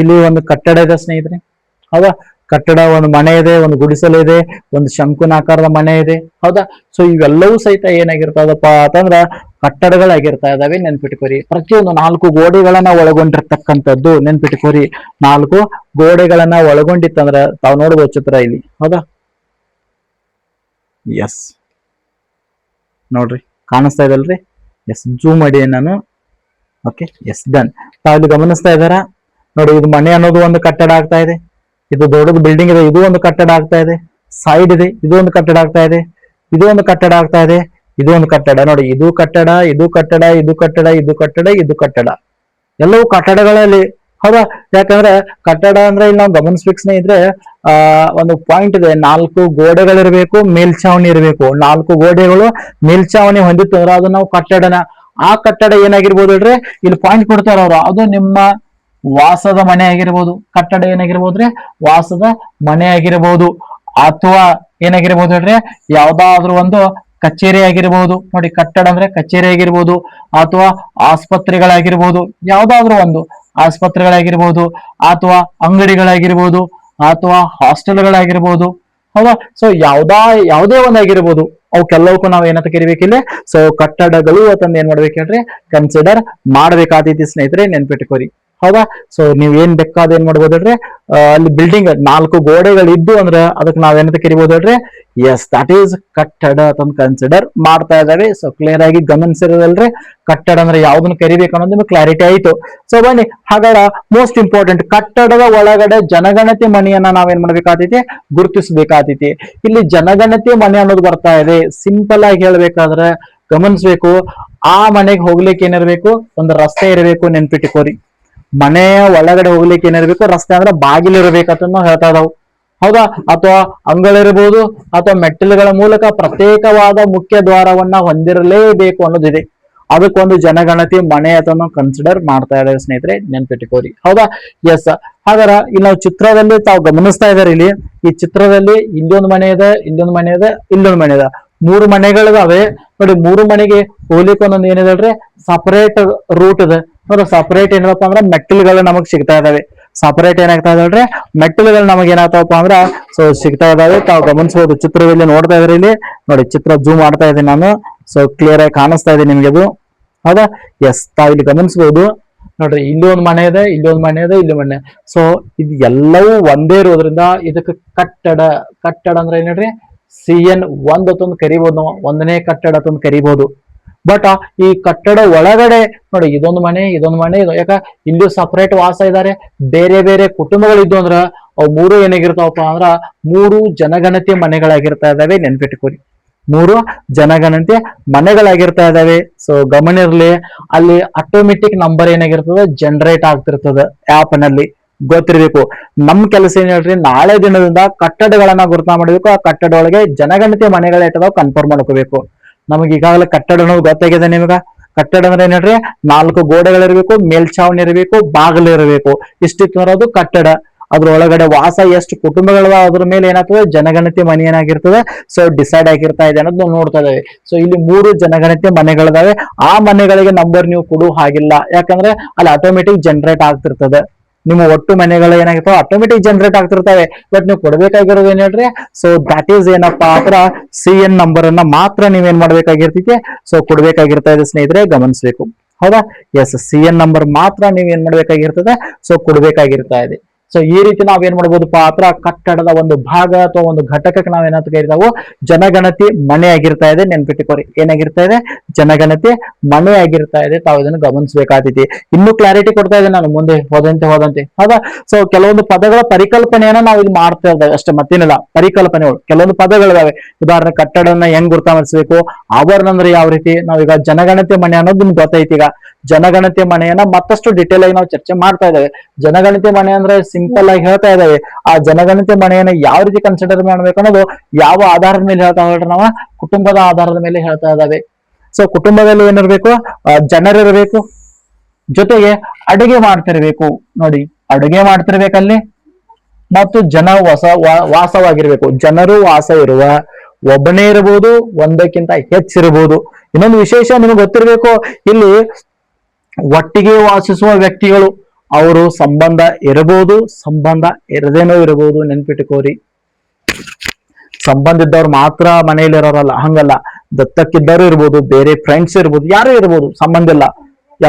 ಇಲ್ಲಿ ಒಂದು ಕಟ್ಟಡ ಇದೆ ಸ್ನೇಹಿತರೆ, ಹೌದಾ. ಕಟ್ಟಡ, ಒಂದು ಮನೆ ಇದೆ, ಒಂದು ಗುಡಿಸಲು ಇದೆ, ಒಂದು ಶಂಕುನಾಕಾರದ ಮನೆ ಇದೆ, ಹೌದಾ. ಸೊ ಇವೆಲ್ಲವೂ ಸಹಿತ ಏನಾಗಿರ್ತದಪ್ಪ ಅಂತಂದ್ರ ಕಟ್ಟಡಗಳಾಗಿರ್ತಾ ಇದಾವೆ. ನೆನ್ಪಿಟ್ಕೋರಿ, ಪ್ರತಿಯೊಂದು 4 ಗೋಡೆಗಳನ್ನ ಒಳಗೊಂಡಿರ್ತಕ್ಕಂಥದ್ದು. ನೆನ್ಪಿಟ್ಕೋರಿ, 4 ಗೋಡೆಗಳನ್ನ ಒಳಗೊಂಡಿತ್ತಂದ್ರ ತಾವು ನೋಡ್ಬೋದು ಚಿತ್ರ ಇಲ್ಲಿ, ಹೌದಾ. ಎಸ್, ನೋಡ್ರಿ, ಕಾಣಿಸ್ತಾ ಇದಲ್ರಿ. ಎಸ್, ಜೂಮ್ ಮಾಡಿ ನಾನು. Okay, yes, done. ತಾವು ಗಮನಿಸ್ತಾ ಇದ್ದಾರ ನೋಡಿ, ಇದು ಮನೆ ಅನ್ನೋದು ಒಂದು ಕಟ್ಟಡ ಆಗ್ತಾ ಇದೆ. ಇದು ದೊಡ್ಡದು ಬಿಲ್ಡಿಂಗ್ ಇದೆ, ಇದು ಒಂದು ಕಟ್ಟಡ ಆಗ್ತಾ ಇದೆ. ಸೈಡ್ ಇದೆ, ಇದು ಒಂದು ಕಟ್ಟಡ ಆಗ್ತಾ ಇದೆ. ಇದು ಒಂದು ಕಟ್ಟಡ ಆಗ್ತಾ ಇದೆ, ಇದು ಒಂದು ಕಟ್ಟಡ. ನೋಡಿ, ಇದು ಕಟ್ಟಡ, ಇದು ಕಟ್ಟಡ, ಇದು ಕಟ್ಟಡ, ಇದು ಕಟ್ಟಡ, ಇದು ಕಟ್ಟಡ, ಎಲ್ಲವೂ ಕಟ್ಟಡಗಳಲ್ಲಿ, ಹೌದಾ. ಯಾಕಂದ್ರೆ ಕಟ್ಟಡ ಅಂದ್ರೆ ಇಲ್ಲಿ ನಾವು ಗಮನಿಸ್ಬೇಕು ಸ್ನೇಹಿತರೆ, ಒಂದು ಪಾಯಿಂಟ್ ಇದೆ, 4 ಗೋಡೆಗಳಿರ್ಬೇಕು, ಮೇಲ್ಛಾವಣಿ ಇರಬೇಕು. 4 ಗೋಡೆಗಳು ಮೇಲ್ಛಾವಣಿ ಹೊಂದಿತ್ತು ಅಂದ್ರೆ ಅದು ನಾವು ಕಟ್ಟಡನ. ಆ ಕಟ್ಟಡ ಏನಾಗಿರ್ಬೋದು ಹೇಳ್ರಿ, ಇಲ್ಲಿ ಪಾಯಿಂಟ್ ಕೊಡ್ತಾರ ಅವರು, ಅದು ನಿಮ್ಮ ವಾಸದ ಮನೆ ಆಗಿರ್ಬೋದು. ಕಟ್ಟಡ ಏನಾಗಿರ್ಬೋದ್ರಿ, ವಾಸದ ಮನೆ ಆಗಿರ್ಬೋದು, ಅಥವಾ ಏನಾಗಿರ್ಬೋದು ಹೇಳ್ರಿ, ಯಾವ್ದಾದ್ರು ಒಂದು ಕಚೇರಿ ಆಗಿರ್ಬೋದು. ನೋಡಿ, ಕಟ್ಟಡ ಅಂದ್ರೆ ಕಚೇರಿ ಆಗಿರ್ಬೋದು, ಅಥವಾ ಆಸ್ಪತ್ರೆಗಳಾಗಿರ್ಬೋದು, ಯಾವ್ದಾದ್ರು ಒಂದು ಆಸ್ಪತ್ರೆಗಳಾಗಿರ್ಬೋದು, ಅಥವಾ ಅಂಗಡಿಗಳಾಗಿರ್ಬೋದು, ಅಥವಾ ಹಾಸ್ಟೆಲ್ಗಳಾಗಿರ್ಬೋದು, ಹೌದಾ. ಸೊ ಯಾವುದೇ ಒಂದಾಗಿರ್ಬೋದು, ಅವಕ್ಕೆಲ್ಲವಕ್ಕೂ ನಾವು ಏನಂತ ಕರಿಬೇಕಿಲ್ಲ, ಸೊ ಕಟ್ಟಡಗಳು ಅಂತಂದು ಏನ್ ಮಾಡ್ಬೇಕು ಹೇಳ್ರಿ, ಕನ್ಸಿಡರ್ ಮಾಡ್ಬೇಕಾದೈತಿ ಸ್ನೇಹಿತರೆ, ನೆನ್ಪಿಟ್ಕೋರಿ, ಹೌದಾ. ಸೊ ನೀವ್ ಏನ್ ಬೇಕಾದ ಏನ್ ಮಾಡ್ಬೋದು ಹೇಳ್ರಿ, ಅಲ್ಲಿ ಬಿಲ್ಡಿಂಗ್ 4 ಗೋಡೆಗಳು ಇದ್ದು ಅಂದ್ರೆ ಅದಕ್ಕೆ ನಾವೇನಂತ ಕರಿಬಹುದು ಹೇಳ್ರಿ, ಎಸ್, ದಟ್ ಈಸ್ ಕಟ್ಟಡ ಅಂತ ಕನ್ಸಿಡರ್ ಮಾಡ್ತಾ ಇದಾವೆ. ಸೊ ಕ್ಲಿಯರ್ ಆಗಿ ಗಮನಿಸಿರೋದಲ್ರಿ, ಕಟ್ಟಡ ಅಂದ್ರೆ ಯಾವ್ದನ್ನ ಕರಿಬೇಕು ಅನ್ನೋದು ನಿಮ್ಗೆ ಕ್ಲಾರಿಟಿ ಆಯ್ತು. ಸೊ ಬನ್ನಿ, ಹಾಗಾದ್ರೆ ಮೋಸ್ಟ್ ಇಂಪಾರ್ಟೆಂಟ್, ಕಟ್ಟಡದ ಒಳಗಡೆ ಜನಗಣತಿ ಮನೆಯನ್ನ ನಾವೇನ್ ಮಾಡ್ಬೇಕಾಗ್ತೈತಿ, ಗುರುತಿಸಬೇಕಾಗ್ತೈತಿ. ಇಲ್ಲಿ ಜನಗಣತಿ ಮನೆ ಅನ್ನೋದು ಬರ್ತಾ ಇದೆ. ಸಿಂಪಲ್ ಆಗಿ ಹೇಳ್ಬೇಕಾದ್ರೆ ಗಮನಿಸ್ಬೇಕು, ಆ ಮನೆಗೆ ಹೋಗ್ಲಿಕ್ಕೆ ಏನಿರ್ಬೇಕು, ಒಂದು ರಸ್ತೆ ಇರಬೇಕು. ನೆನ್ಪಿಟ್ಟುಕೋರಿ, ಮನೆಯ ಒಳಗಡೆ ಹೋಗ್ಲಿಕ್ಕೆ ಏನಿರ್ಬೇಕು, ರಸ್ತೆ ಅಂದ್ರೆ ಬಾಗಿಲು ಇರಬೇಕಂತ ನಾವು ಹೇಳ್ತಾ ಇದಾವ್, ಹೌದಾ. ಅಥವಾ ಅಂಗಳಿರ್ಬೋದು, ಅಥವಾ ಮೆಟ್ಟಿಲುಗಳ ಮೂಲಕ ಪ್ರತ್ಯೇಕವಾದ ಮುಖ್ಯ ದ್ವಾರವನ್ನ ಹೊಂದಿರಲೇಬೇಕು ಅನ್ನೋದಿದೆ. ಅದಕ್ಕೊಂದು ಜನಗಣತಿ ಮನೆ ಅಥವಾ ಕನ್ಸಿಡರ್ ಮಾಡ್ತಾ ಇದ್ದೇವೆ ಸ್ನೇಹಿತರೆ, ನೆನ್ಪಿಟ್ಟುಕೋರಿ, ಹೌದಾ. ಎಸ್, ಹಾಗಾದ್ರೆ ಇಲ್ಲಿ ನಾವು ಚಿತ್ರದಲ್ಲಿ ತಾವು ಗಮನಿಸ್ತಾ ಇದಾರೆ, ಇಲ್ಲಿ ಈ ಚಿತ್ರದಲ್ಲಿ ಇಲ್ಲೊಂದು ಮನೆ ಇದೆ, ಇಲ್ಲೊಂದು ಮನೆ ಇದೆ, ಇಲ್ಲೊಂದು ಮನೆ ಇದೆ, 3 ಮನೆಗಳಿದಾವೆ. ನೋಡಿ, 3 ಮನೆಗೆ ಹೋಗ್ಲಿಕ್ಕೆ ಒಂದೊಂದು ಏನಿದೆ, ಸಪರೇಟ್ ರೂಟ್ ಇದೆ. ನೋಡಿ, ಸಪರೇಟ್ ಏನಪ್ಪ ಅಂದ್ರೆ ಮೆಟ್ಟಿಲುಗಳು ನಮಗ್ ಸಿಗ್ತಾ ಇದಾವೆ. ಸಪರೇಟ್ ಏನಾಗ್ತಾ ಇದಾವೆ, ಮೆಟ್ಟಿಲುಗಳು ನಮಗೆ ಏನಾಗ್ತಾವಪ್ಪ ಅಂದ್ರ ಸೊ ಸಿಗ್ತಾ ಇದಾವೆ. ತಾವು ಗಮನಿಸಬಹುದು, ಚಿತ್ರದಲ್ಲಿ ನೋಡ್ತಾ ಇದ್ರಿ, ಇಲ್ಲಿ ನೋಡಿ, ಚಿತ್ರ ಜೂಮ್ ಮಾಡ್ತಾ ಇದ್ದೀನಿ ನಾನು. ಸೊ ಕ್ಲಿಯರ್ ಆಗಿ ಕಾಣಿಸ್ತಾ ಇದೆ ನಿಮ್ಗೆ ಅದು, ಹೌದಾ. ಎಸ್, ತಾವು ಇಲ್ಲಿ ಗಮನಿಸಬಹುದು, ನೋಡ್ರಿ, ಇಲ್ಲಿ ಒಂದು ಮನೆ ಇದೆ, ಇಲ್ಲಿ ಒಂದು ಮನೆ ಇದೆ, ಇಲ್ಲಿ ಮನೆ. ಸೊ ಇದು ಎಲ್ಲವೂ ಒಂದೇ ಇರೋದ್ರಿಂದ ಇದಕ್ಕೆ ಕಟ್ಟಡ ಅಂದ್ರೆ ಏನ್ ಹೇಳ್ರಿ, CN 1 ಅಂತಂದು ಕರಿಬಹುದು ನಾವು, 1ನೇ ಕಟ್ಟಡ ಅಂತಂದು ಕರಿಬಹುದು. ಬಟ್ ಈ ಕಟ್ಟಡ ಒಳಗಡೆ ನೋಡಿ, ಇದೊಂದು ಮನೆ, ಇದೊಂದು ಮನೆ, ಯಾಕ ಇಲ್ಲಿ ಸಪರೇಟ್ ವಾಸ ಇದ್ದಾರೆ, ಬೇರೆ ಬೇರೆ ಕುಟುಂಬಗಳಿದ್ದು ಅಂದ್ರ ಅವು 3 ಏನಾಗಿರ್ತಾವಪ್ಪ ಅಂದ್ರ 3 ಜನಗಣತಿ ಮನೆಗಳಾಗಿರ್ತಾ ಇದಾವೆ. ನೆನ್ಪಿಟ್ಕೋರಿ, 3 ಜನಗಣತಿ ಮನೆಗಳಾಗಿರ್ತಾ ಇದಾವೆ. ಸೊ ಗಮನಿರ್ಲಿ, ಅಲ್ಲಿ ಆಟೋಮೆಟಿಕ್ ನಂಬರ್ ಏನಾಗಿರ್ತದೆ, ಜನರೇಟ್ ಆಗ್ತಿರ್ತದೆ ಆಪ್ ನಲ್ಲಿ, ಗೊತ್ತಿರ್ಬೇಕು. ನಮ್ ಕೆಲಸ ಏನ್ ಹೇಳ್ರಿ, ನಾಳೆ ದಿನದಿಂದ ಕಟ್ಟಡಗಳನ್ನ ಗುರುತ ಮಾಡಬೇಕು. ಆ ಕಟ್ಟಡ ಒಳಗೆ ಜನಗಣತಿ ಮನೆಗಳ ಇಟ್ಟದಾವ್ ಕನ್ಫರ್ಮ್ ಮಾಡ್ಕೋಬೇಕು. ನಮಗೆ ಈಗಾಗಲೇ ಕಟ್ಟಡ ಅನ್ನೋದು ಗೊತ್ತಾಗಿದೆ ನಿಮಗ. ಕಟ್ಟಡ ಅಂದ್ರೆ ಏನ್ ಹೇಳ್ರಿ, 4 ಗೋಡೆಗಳಿರ್ಬೇಕು, ಮೇಲ್ಛಾವಣಿ ಇರಬೇಕು, ಬಾಗಿಲು ಇರಬೇಕು, ಇಷ್ಟಿತ್ತು ಅನ್ನೋದು ಕಟ್ಟಡ. ಅದ್ರ ಒಳಗಡೆ ವಾಸ ಎಷ್ಟು ಕುಟುಂಬಗಳವ ಅದ್ರ ಮೇಲೆ ಏನಾಗ್ತದೆ, ಜನಗಣತಿ ಮನೆ ಏನಾಗಿರ್ತದೆ, ಸೊ ಡಿಸೈಡ್ ಆಗಿರ್ತಾ ಇದೆ ಅನ್ನೋದು ನಾವು ನೋಡ್ತಾ ಇದ್ದೇವೆ. ಸೊ ಇಲ್ಲಿ 3 ಜನಗಣತಿ ಮನೆಗಳಿದಾವೆ. ಆ ಮನೆಗಳಿಗೆ ನಂಬರ್ ನೀವು ಕೊಡುವ ಹಾಗಿಲ್ಲ, ಯಾಕಂದ್ರೆ ಅಲ್ಲಿ ಆಟೋಮೆಟಿಕ್ ಜನರೇಟ್ ಆಗ್ತಿರ್ತದೆ. ನಿಮ್ಮ ಒಟ್ಟು ಮನೆಗಳು ಏನಾಗಿರ್ತಾವ ಆಟೋಮೆಟಿಕ್ ಜನರೇಟ್ ಆಗ್ತಿರ್ತವೆ. ಬಟ್ ನೀವು ಕೊಡ್ಬೇಕಾಗಿರೋದು ಏನ್ ಹೇಳ್ರಿ, ಸೊ ದಟ್ ಈಸ್ ಏನಪ್ಪಾ ಅಂದ್ರ CN ನಂಬರ್ ಅನ್ನ ಮಾತ್ರ ನೀವೇನ್ ಮಾಡ್ಬೇಕಾಗಿರ್ತೈತಿ, ಸೊ ಕೊಡ್ಬೇಕಾಗಿರ್ತಾ ಇದೆ ಸ್ನೇಹಿತರೆ, ಗಮನಿಸಬೇಕು. ಹೌದಾ? ಎಸ್, CN ನಂಬರ್ ಮಾತ್ರ ನೀವ್ ಏನ್ ಮಾಡ್ಬೇಕಾಗಿರ್ತದೆ, ಸೊ ಕೊಡ್ಬೇಕಾಗಿರ್ತಾ ಇದೆ. ಸೊ ಈ ರೀತಿ ನಾವೇನ್ ಮಾಡ್ಬೋದಪ್ಪ ಆತರ ಕಟ್ಟಡದ ಒಂದು ಭಾಗ ಅಥವಾ ಒಂದು ಘಟಕಕ್ಕೆ ನಾವೇನಂತ ಕರಿತಾವು, ಜನಗಣತಿ ಮನೆ ಆಗಿರ್ತಾ ಇದೆ. ನೆನ್ಪಿಟ್ಟುಕೋರಿ, ಏನಾಗಿರ್ತಾ ಇದೆ, ಜನಗಣತಿ ಮನೆ ಆಗಿರ್ತಾ ಇದೆ. ತಾವು ಇದನ್ನು ಗಮನಿಸಬೇಕಾಗ್ತೈತಿ. ಇನ್ನೂ ಕ್ಲಾರಿಟಿ ಕೊಡ್ತಾ ಇದೆ ನಾನು ಮುಂದೆ ಹೋದಂತೆ. ಹೌದಾ? ಸೊ ಕೆಲವೊಂದು ಪದಗಳ ಪರಿಕಲ್ಪನೆಯನ್ನ ನಾವು ಇಲ್ಲಿ ಮಾಡ್ತಾ ಇದ್ದೇವೆ ಅಷ್ಟೇ, ಮತ್ತೇನಿಲ್ಲ. ಪರಿಕಲ್ಪನೆಗಳು ಕೆಲವೊಂದು ಪದಗಳಿದಾವೆ. ಉದಾಹರಣೆ ಕಟ್ಟಡನ ಹೆಂಗ್ ಗುರುತಿಸಬೇಕು, ಆವರಣ ಅಂದ್ರೆ ಯಾವ ರೀತಿ. ನಾವೀಗ ಜನಗಣತಿ ಮನೆ ಅನ್ನೋದು ನಿಮ್ಗೆ ಗೊತ್ತೈತಿ. ಈಗ ಜನಗಣತಿ ಮನೆಯನ್ನ ಮತ್ತಷ್ಟು ಡಿಟೇಲ್ ಆಗಿ ನಾವು ಚರ್ಚೆ ಮಾಡ್ತಾ ಇದ್ದೇವೆ. ಜನಗಣತಿ ಮನೆ ಅಂದ್ರೆ ಸಿಂಪಲ್ ಆಗಿ ಹೇಳ್ತಾ ಇದ್ದೇವೆ. ಆ ಜನಗಣತಿ ಮನೆಯನ್ನ ಯಾವ ರೀತಿ ಕನ್ಸಿಡರ್ ಮಾಡ್ಬೇಕು ಅನ್ನೋದು ಯಾವ ಆಧಾರದ ಮೇಲೆ ಹೇಳ್ತಾ ಹೇಳ್ರಿ, ನಾವು ಕುಟುಂಬದ ಆಧಾರದ ಮೇಲೆ ಹೇಳ್ತಾ ಇದ್ದಾವೆ. ಸೊ ಕುಟುಂಬದಲ್ಲಿ ಏನಿರ್ಬೇಕು, ಜನರಿರ್ಬೇಕು, ಜೊತೆಗೆ ಅಡುಗೆ ಮಾಡ್ತಿರ್ಬೇಕು. ನೋಡಿ, ಅಡುಗೆ ಮಾಡ್ತಿರ್ಬೇಕಲ್ಲಿ, ಮತ್ತು ಜನ ವಾಸವಾಗಿರ್ಬೇಕು. ಜನರು ವಾಸ ಇರುವ, ಒಬ್ಬನೇ ಇರಬಹುದು, ಒಂದಕ್ಕಿಂತ ಹೆಚ್ಚಿರಬಹುದು. ಇನ್ನೊಂದು ವಿಶೇಷ ನಿಮಗೆ ಗೊತ್ತಿರಬೇಕು, ಇಲ್ಲಿ ಒಟ್ಟಿಗೆ ವಾಸಿಸುವ ವ್ಯಕ್ತಿಗಳು ಅವರು ಸಂಬಂಧ ಇರಬಹುದು, ಸಂಬಂಧ ಇರದೇನೋ ಇರಬಹುದು. ನೆನ್ಪಿಟ್ಟುಕೋರಿ, ಸಂಬಂಧ ಇದ್ದವ್ರು ಮಾತ್ರ ಮನೆಯಲ್ಲಿ ಇರೋರಲ್ಲ, ಹಂಗಲ್ಲ. ದತ್ತಕ್ಕಿದ್ದವರು ಇರ್ಬೋದು, ಬೇರೆ ಫ್ರೆಂಡ್ಸ್ ಇರ್ಬೋದು, ಯಾರು ಇರ್ಬೋದು, ಸಂಬಂಧ ಇಲ್ಲ.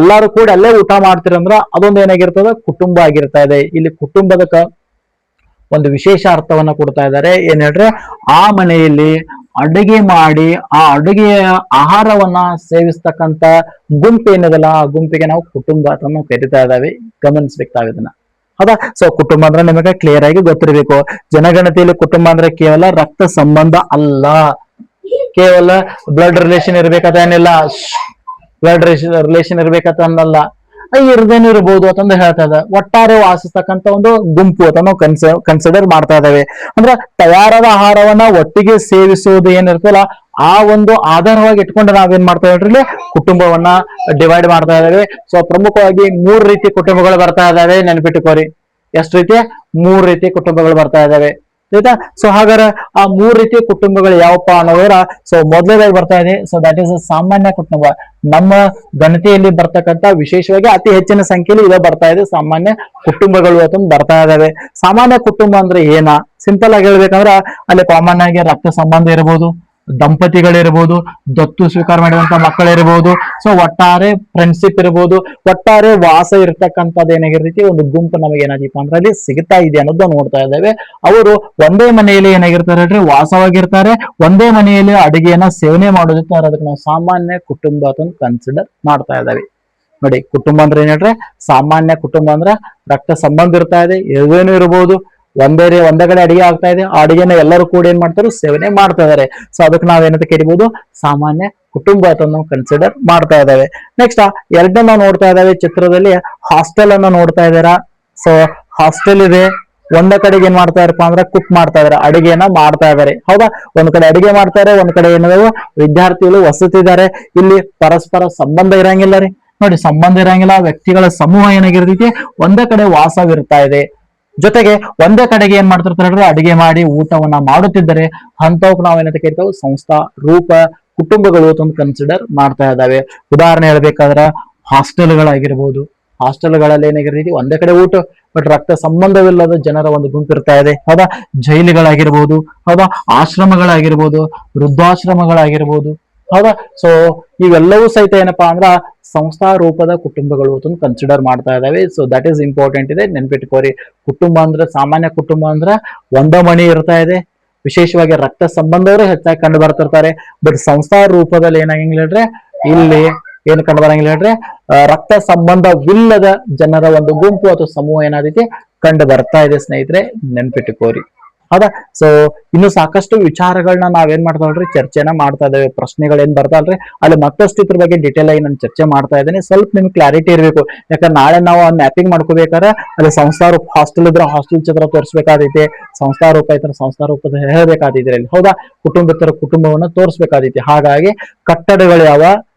ಎಲ್ಲಾರು ಕೂಡ ಅಲ್ಲೇ ಊಟ ಮಾಡ್ತಿರಂದ್ರ ಅದೊಂದು ಏನಾಗಿರ್ತದ, ಕುಟುಂಬ ಆಗಿರ್ತಾ ಇದೆ. ಇಲ್ಲಿ ಕುಟುಂಬದಕ್ಕ ಒಂದು ವಿಶೇಷ ಅರ್ಥವನ್ನ ಕೊಡ್ತಾ ಇದ್ದಾರೆ. ಏನ್ ಹೇಳ್ರೆ, ಆ ಮನೆಯಲ್ಲಿ ಅಡುಗೆ ಮಾಡಿ ಆ ಅಡುಗೆಯ ಆಹಾರವನ್ನ ಸೇವಿಸ್ತಕ್ಕಂತ ಗುಂಪು ಏನಿದಲ್ಲ, ಆ ಗುಂಪಿಗೆ ನಾವು ಕುಟುಂಬ ಅಂತ ನಾವು ಕರಿತಾ ಇದ್ದಾವೆ. ಗಮನಿಸ್ಬೇಕಾಗ ಇದನ್ನ. ಹೌದಾ? ಸೊ ಕುಟುಂಬ ಅಂದ್ರೆ ನಿಮಗೆ ಕ್ಲಿಯರ್ ಆಗಿ ಗೊತ್ತಿರಬೇಕು. ಜನಗಣತಿಯಲ್ಲಿ ಕುಟುಂಬ ಅಂದ್ರೆ ಕೇವಲ ರಕ್ತ ಸಂಬಂಧ ಅಲ್ಲ, ಕೇವಲ ಬ್ಲಡ್ ರಿಲೇಷನ್ ಇರ್ಬೇಕಂತೇನಿಲ್ಲ, ಬ್ಲಡ್ ರಿಲೇಷನ್ ಇರ್ಬೇಕಂತ ಅನ್ನಲ್ಲ, ಇರ್ದೇನು ಇರಬಹುದು ಅಂತಂದು ಹೇಳ್ತಾ ಇದ್ದಾರೆ. ಒಟ್ಟಾರೆ ವಾಸಿಸ್ತಕ್ಕಂಥ ಒಂದು ಗುಂಪು ಅಂತ ನಾವು ಕನ್ಸಿಡರ್ ಮಾಡ್ತಾ ಇದ್ದೇವೆ. ಅಂದ್ರೆ ತಯಾರಾದ ಆಹಾರವನ್ನ ಒಟ್ಟಿಗೆ ಸೇವಿಸುವುದು ಏನಿರ್ತಲ್ಲ, ಆ ಒಂದು ಆಧಾರವಾಗಿ ಇಟ್ಕೊಂಡು ನಾವೇನ್ ಮಾಡ್ತಾ ಇದ್ರಿ, ಕುಟುಂಬವನ್ನ ಡಿವೈಡ್ ಮಾಡ್ತಾ ಇದ್ದೇವೆ. ಸೊ ಪ್ರಮುಖವಾಗಿ 3 ರೀತಿ ಕುಟುಂಬಗಳು ಬರ್ತಾ ಇದ್ದಾವೆ. ನೆನಪಿಟ್ಟುಕೋರಿ, ಎಷ್ಟು ರೀತಿ? 3 ರೀತಿ ಕುಟುಂಬಗಳು ಬರ್ತಾ ಇದ್ದಾವೆ. ಆಯ್ತಾ? ಸೊ ಹಾಗಾದ್ರೆ ಆ 3 ರೀತಿಯ ಕುಟುಂಬಗಳು ಯಾವಪ್ಪ ಅನ್ನೋದ್ರ, ಸೊ ಮೊದಲನೇದಾಗಿ ಬರ್ತಾ ಇದೆ, ಸೊ ದಟ್ ಈಸ್ ಸಾಮಾನ್ಯ ಕುಟುಂಬ. ನಮ್ಮ ಗಣತಿಯಲ್ಲಿ ಬರ್ತಕ್ಕಂಥ ವಿಶೇಷವಾಗಿ ಅತಿ ಹೆಚ್ಚಿನ ಸಂಖ್ಯೆಯಲ್ಲಿ ಇದ ಬರ್ತಾ ಇದೆ, ಸಾಮಾನ್ಯ ಕುಟುಂಬಗಳು ಅಂತ ಬರ್ತಾ ಇದಾವೆ. ಸಾಮಾನ್ಯ ಕುಟುಂಬ ಅಂದ್ರೆ ಏನ? ಸಿಂಪಲ್ ಆಗಿ ಹೇಳ್ಬೇಕಂದ್ರ ಅಲ್ಲಿ ಕಾಮನ್ ಆಗಿ ರಕ್ತ ಸಂಬಂಧ ಇರಬಹುದು, ದಂಪತಿಗಳಿರ್ಬೋದು, ದತ್ತು ಸ್ವೀಕಾರ ಮಾಡಿದಂತ ಮಕ್ಕಳಿರ್ಬೋದು, ಸೊ ಒಟ್ಟಾರೆ ಫ್ರೆಂಡ್ಶಿಪ್ ಇರ್ಬೋದು, ಒಟ್ಟಾರೆ ವಾಸ ಇರ್ತಕ್ಕಂಥದ್ದು ಏನಾಗಿರ್ತೈತಿ, ಒಂದು ಗುಂಪು ನಮಗೆ ಏನಾಗಿಪ್ಪ ಅಂದ್ರೆ ಅಲ್ಲಿ ಸಿಗ್ತಾ ಇದೆ ಅನ್ನೋದು ನೋಡ್ತಾ ಇದ್ದೇವೆ. ಅವರು ಒಂದೇ ಮನೆಯಲ್ಲಿ ಏನಾಗಿರ್ತಾರೆ ಹೇಳ್ರಿ, ವಾಸವಾಗಿರ್ತಾರೆ, ಒಂದೇ ಮನೆಯಲ್ಲಿ ಅಡುಗೆಯನ್ನ ಸೇವನೆ ಮಾಡೋದಕ್ಕೆ ಅದಕ್ಕೆ ನಾವು ಸಾಮಾನ್ಯ ಕುಟುಂಬ ಅಂತ ಕನ್ಸಿಡರ್ ಮಾಡ್ತಾ ಇದ್ದೇವೆ. ನೋಡಿ, ಕುಟುಂಬ ಅಂದ್ರೆ ಏನ್ ಹೇಳ್ರಿ, ಸಾಮಾನ್ಯ ಕುಟುಂಬ ಅಂದ್ರೆ ರಕ್ತ ಸಂಬಂಧ ಇರ್ತಾ ಇದೆ, ಏನೇನು ಇರಬಹುದು, ಒಂದೇ ಕಡೆ ಅಡಿಗೆ ಆಗ್ತಾ ಇದೆ, ಆ ಅಡಿಗೆನ ಎಲ್ಲರೂ ಕೂಡ ಏನ್ ಮಾಡ್ತಾರೆ, ಸೇವನೆ ಮಾಡ್ತಾ ಇದಾರೆ. ಸೊ ಅದಕ್ಕೆ ನಾವೇನಂತ ಕರಿಬಹುದು, ಸಾಮಾನ್ಯ ಕುಟುಂಬ ಅಂತ ನಾವು ಕನ್ಸಿಡರ್ ಮಾಡ್ತಾ ಇದ್ದೇವೆ. ನೆಕ್ಸ್ಟ್ ಎರಡನ್ನ ನಾವು ನೋಡ್ತಾ ಇದ್ದೇವೆ ಚಿತ್ರದಲ್ಲಿ, ಹಾಸ್ಟೆಲ್ ಅನ್ನ ನೋಡ್ತಾ ಇದ್ದಾರಾ. ಸೊ ಹಾಸ್ಟೆಲ್ ಇದೆ, ಒಂದ ಕಡೆಗೆ ಏನ್ ಮಾಡ್ತಾ ಇರಪ್ಪ ಅಂದ್ರೆ ಕುಕ್ ಮಾಡ್ತಾ ಇದಾರೆ, ಅಡಿಗೆಯನ್ನ ಮಾಡ್ತಾ ಇದಾರೆ. ಹೌದಾ? ಒಂದ್ ಕಡೆ ಅಡಿಗೆ ಮಾಡ್ತಾರೆ, ಒಂದ್ ಕಡೆ ಏನಾದ್ರು ವಿದ್ಯಾರ್ಥಿಗಳು ವಸತಿದ್ದಾರೆ. ಇಲ್ಲಿ ಪರಸ್ಪರ ಸಂಬಂಧ ಇರಂಗಿಲ್ಲ ರೀ. ನೋಡಿ, ಸಂಬಂಧ ಇರಂಗಿಲ್ಲ, ವ್ಯಕ್ತಿಗಳ ಸಮೂಹ ಏನಾಗಿರ್ತೈತಿ, ಒಂದೇ ಕಡೆ ವಾಸವಿರ್ತಾ ಇದೆ. ಜೊತೆಗೆ ಒಂದೇ ಕಡೆಗೆ ಏನ್ ಮಾಡ್ತಿರ್ತಾರೆ, ಅಡಿಗೆ ಮಾಡಿ ಊಟವನ್ನ ಮಾಡುತ್ತಿದ್ದರೆ ಅಂತವಕ್ ನಾವೇನಂತ ಕರಿತಾವ್, ಸಂಸ್ಥಾ ರೂಪ ಕುಟುಂಬಗಳು ಅಂತ ಕನ್ಸಿಡರ್ ಮಾಡ್ತಾ ಇದ್ದಾವೆ. ಉದಾಹರಣೆ ಹೇಳ್ಬೇಕಾದ್ರ ಹಾಸ್ಟೆಲ್ಗಳಾಗಿರ್ಬೋದು, ಹಾಸ್ಟೆಲ್ಗಳಲ್ಲಿ ಏನಾಗಿರ್ತೈತಿ, ಒಂದೇ ಕಡೆ ಊಟ ಬಟ್ ರಕ್ತ ಸಂಬಂಧವಿಲ್ಲದ ಜನರ ಒಂದು ಗುಂಪು ಇರ್ತಾ ಇದೆ. ಹೌದಾ? ಜೈಲುಗಳಾಗಿರ್ಬೋದು, ಹೌದಾ, ಆಶ್ರಮಗಳಾಗಿರ್ಬೋದು, ವೃದ್ಧಾಶ್ರಮಗಳಾಗಿರ್ಬೋದು. ಹೌದಾ? ಸೊ ಇವೆಲ್ಲವೂ ಸಹಿತ ಏನಪ್ಪಾ ಅಂದ್ರ ಸಂಸ್ಥಾ ರೂಪದ ಕುಟುಂಬಗಳು ಅಂತ ಕನ್ಸಿಡರ್ ಮಾಡ್ತಾ ಇದಾವೆ. ಸೊ ದಟ್ ಈಸ್ ಇಂಪಾರ್ಟೆಂಟ್ ಇದೆ, ನೆನ್ಪಿಟ್ಕೋರಿ. ಕುಟುಂಬ ಅಂದ್ರೆ, ಸಾಮಾನ್ಯ ಕುಟುಂಬ ಅಂದ್ರೆ ಒಂದ ಮಣಿ ಇರ್ತಾ ಇದೆ, ವಿಶೇಷವಾಗಿ ರಕ್ತ ಸಂಬಂಧವರು ಹೆಚ್ಚಾಗಿ ಕಂಡು ಬರ್ತಿರ್ತಾರೆ. ಬಟ್ ಸಂಸ್ಥಾ ರೂಪದಲ್ಲಿ ಏನಾಗಿಂಗಿಲ್ಲ ಹೇಳ್ರೆ, ಇಲ್ಲಿ ಏನು ಕಂಡು ಬರಂಗಿಲ್ಲ ಹೇಳ್ರೆ, ರಕ್ತ ಸಂಬಂಧವಿಲ್ಲದ ಜನರ ಒಂದು ಗುಂಪು ಅಥವಾ ಸಮೂಹ ಏನಾದೈತಿ ಕಂಡು ಬರ್ತಾ ಇದೆ ಸ್ನೇಹಿತರೆ, ನೆನ್ಪಿಟ್ಟುಕೋರಿ. ಹೌದಾ. ಸೊ ಇನ್ನು ಸಾಕಷ್ಟು ವಿಚಾರಗಳನ್ನ ನಾವೇನ್ ಮಾಡ್ತಾ ಇದ್ರಿ, ಚರ್ಚೆನ ಮಾಡ್ತಾ ಇದ್ದೇವೆ. ಪ್ರಶ್ನೆಗಳೇನ್ ಬರ್ತಾಲ್ರಿ ಅಲ್ಲಿ ಮತ್ತಷ್ಟು ಇದ್ರ ಬಗ್ಗೆ ಡೀಟೇಲ್ ಆಗಿ ನಾನು ಚರ್ಚೆ ಮಾಡ್ತಾ ಇದ್ದೇನೆ. ಸ್ವಲ್ಪ ನಿಮ್ಗೆ ಕ್ಲಾರಿಟಿ ಇರಬೇಕು. ಯಾಕಂದ್ರೆ ನಾಳೆ ನಾವು ಮ್ಯಾಪಿಂಗ್ ಮಾಡ್ಕೋಬೇಕಾದ್ರೆ ಅಲ್ಲಿ ಸಂಸ್ಥಾ ರೂಪ ಹಾಸ್ಟೆಲ್ ಇದ್ರೆ ಹಾಸ್ಟೆಲ್ ಚಿತ್ರ ತೋರಿಸಬೇಕಾದೈತಿ, ಸಂಸ್ಥಾ ರೂಪ ಇದ್ರೆ ಸಂಸ್ಥಾ ರೂಪದ ಹೇಳಬೇಕಾದಿದ್ರೆ ಅಲ್ಲಿ, ಹೌದಾ. ಕುಟುಂಬ ಇತರ ಕುಟುಂಬವನ್ನ ತೋರಿಸಬೇಕಾದೈತಿ. ಹಾಗಾಗಿ ಕಟ್ಟಡಗಳು ಯಾವ